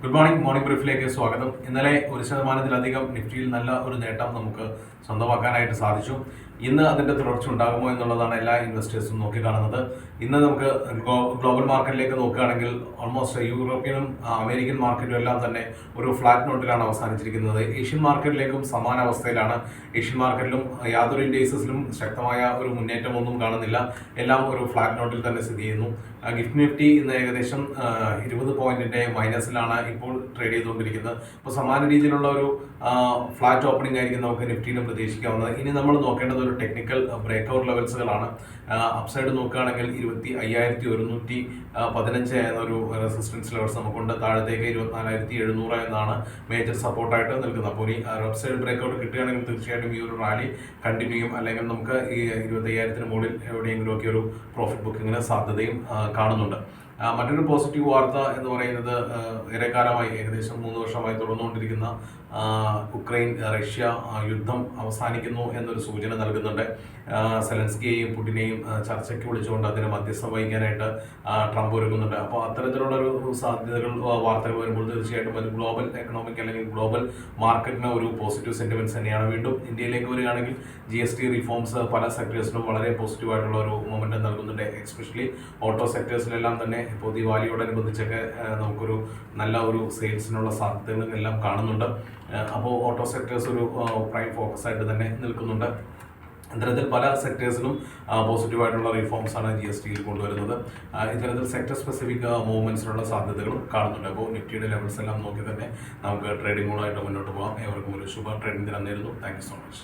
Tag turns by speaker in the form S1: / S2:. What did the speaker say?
S1: Good morning ബ്രീഫിലേക്ക് സ്വാഗതം. ഇന്നലെ 1% നിഫ്റ്റിയിൽ നല്ല ഒരു നേട്ടം നമുക്ക് സ്വന്തമാക്കാനായിട്ട് സാധിച്ചു. ഇന്ന് അതിന്റെ തുടർച്ച ഉണ്ടാകുമോ എന്നുള്ളതാണ് എല്ലാ ഇൻവെസ്റ്റേഴ്സും നോക്കിക്കാണുന്നത്. ഇന്ന് നമുക്ക് ഗ്ലോബൽ മാർക്കറ്റിലേക്ക് നോക്കുകയാണെങ്കിൽ ഓൾമോസ്റ്റ് യൂറോപ്യനും അമേരിക്കൻ മാർക്കറ്റും എല്ലാം തന്നെ ഒരു ഫ്ലാറ്റ് നോട്ടിലാണ് അവസാനിച്ചിരിക്കുന്നത്. ഏഷ്യൻ മാർക്കറ്റിലേക്കും സമാന അവസ്ഥയിലാണ്. ഏഷ്യൻ മാർക്കറ്റിലും യാതൊരു ഇൻഡേഴ്സിലും ശക്തമായ ഒരു മുന്നേറ്റമൊന്നും കാണുന്നില്ല. എല്ലാം ഒരു ഫ്ലാറ്റ് നോട്ടിൽ തന്നെ സ്ഥിതി ചെയ്യുന്നു. ഗിഫ്റ്റ് നിഫ്റ്റി ഇന്ന് ഏകദേശം 20 പോയിന്റിന്റെ മൈനസിലാണ് ഇപ്പോൾ ട്രേഡ് ചെയ്തുകൊണ്ടിരിക്കുന്നത്. അപ്പോൾ സമാന രീതിയിലുള്ള ഒരു ഫ്ലാറ്റ് ഓപ്പണിംഗ് ആയിരിക്കും നമുക്ക് നിഫ്റ്റിയിലും പ്രതീക്ഷിക്കാവുന്നത്. ഇനി നമ്മൾ നോക്കേണ്ടത് ഒരു ടെക്നിക്കൽ ബ്രേക്ക്ഔട്ട് ലെവൽസുകളാണ്. അപ്സൈഡ് നോക്കുകയാണെങ്കിൽ 25,115 എന്നൊരു റെസിസ്റ്റൻസ് ലെവൽസ് നമുക്കുണ്ട്. താഴത്തേക്ക് 24,700 എന്നാണ് മേജർ സപ്പോർട്ടായിട്ട് നിൽക്കുന്നത്. അപ്പോൾ ഈ അപ്സൈഡ് ബ്രേക്ക്ഔട്ട് കിട്ടുകയാണെങ്കിൽ തീർച്ചയായിട്ടും ഈ ഒരു റാലി കണ്ടിന്യൂ ചെയ്യും. അല്ലെങ്കിൽ നമുക്ക് ഈ 25,000 മുകളിൽ എവിടെയെങ്കിലും ഒക്കെ ഒരു പ്രോഫിറ്റ് ബുക്കിങ്ങിന് സാധ്യതയും കാണുന്നുണ്ട്. മറ്റൊരു പോസിറ്റീവ് വാർത്ത എന്ന് പറയുന്നത് ഏറെക്കാലമായി ഏകദേശം 3 വർഷമായി തുടർന്നുകൊണ്ടിരിക്കുന്ന ഉക്രൈൻ റഷ്യ യുദ്ധം അവസാനിക്കുന്നു എന്നൊരു സൂചന നൽകുന്നുണ്ട്. സെലൻസ്കിയെയും പുടിനെയും ചർച്ചയ്ക്ക് വിളിച്ചുകൊണ്ട് അതിന് മധ്യസ്ഥം വഹിക്കാനായിട്ട് ട്രംപ് ഒരുങ്ങുന്നുണ്ട്. അപ്പോൾ അത്തരത്തിലുള്ളൊരു സാധ്യതകൾ വാർത്തകൾ വരുമ്പോൾ തീർച്ചയായിട്ടും ഒരു ഗ്ലോബൽ എക്കണോമിക് അല്ലെങ്കിൽ ഗ്ലോബൽ മാർക്കറ്റിന് ഒരു പോസിറ്റീവ് സെന്റിമെന്റ്സ് തന്നെയാണ്. വീണ്ടും ഇന്ത്യയിലേക്ക് വരികയാണെങ്കിൽ GST റിഫോംസ് പല സെക്ടേഴ്സിനും വളരെ പോസിറ്റീവായിട്ടുള്ള ഒരു മൊമെന്റം നൽകുന്നുണ്ട്. എസ്പെഷ്യലി ഓട്ടോ സെക്ടേഴ്സിലെല്ലാം തന്നെ ഇപ്പോൾ ദിവാലിയോടനുബന്ധിച്ചൊക്കെ നമുക്കൊരു നല്ല ഒരു സെയിൽസിനുള്ള സാധ്യതകളും എല്ലാം കാണുന്നുണ്ട്. അപ്പോൾ ഓട്ടോ സെക്ടേഴ്സ് ഒരു പ്രൈം ഫോക്കസ് ആയിട്ട് തന്നെ നിൽക്കുന്നുണ്ട്. ഇത്തരത്തിൽ പല സെക്ടേഴ്സിലും പോസിറ്റീവായിട്ടുള്ള റിഫോംസ് ആണ് GSTയിൽ കൊണ്ടുവരുന്നത്. ഇത്തരത്തിൽ സെക്ടർ സ്പെസിഫിക് മൂവ്മെന്റ്സിനുള്ള സാധ്യതകളും കാണുന്നുണ്ട്. അപ്പോൾ നിഫ്റ്റിയുടെ ലെവൽസ് എല്ലാം നോക്കി തന്നെ നമുക്ക് ട്രേഡിങ്ങുകളായിട്ട് മുന്നോട്ട് പോകാം. ഏവർക്കും ഒരു ശുഭ ട്രേഡിംഗ് ദിനം നേരുന്നു. Thank you so much.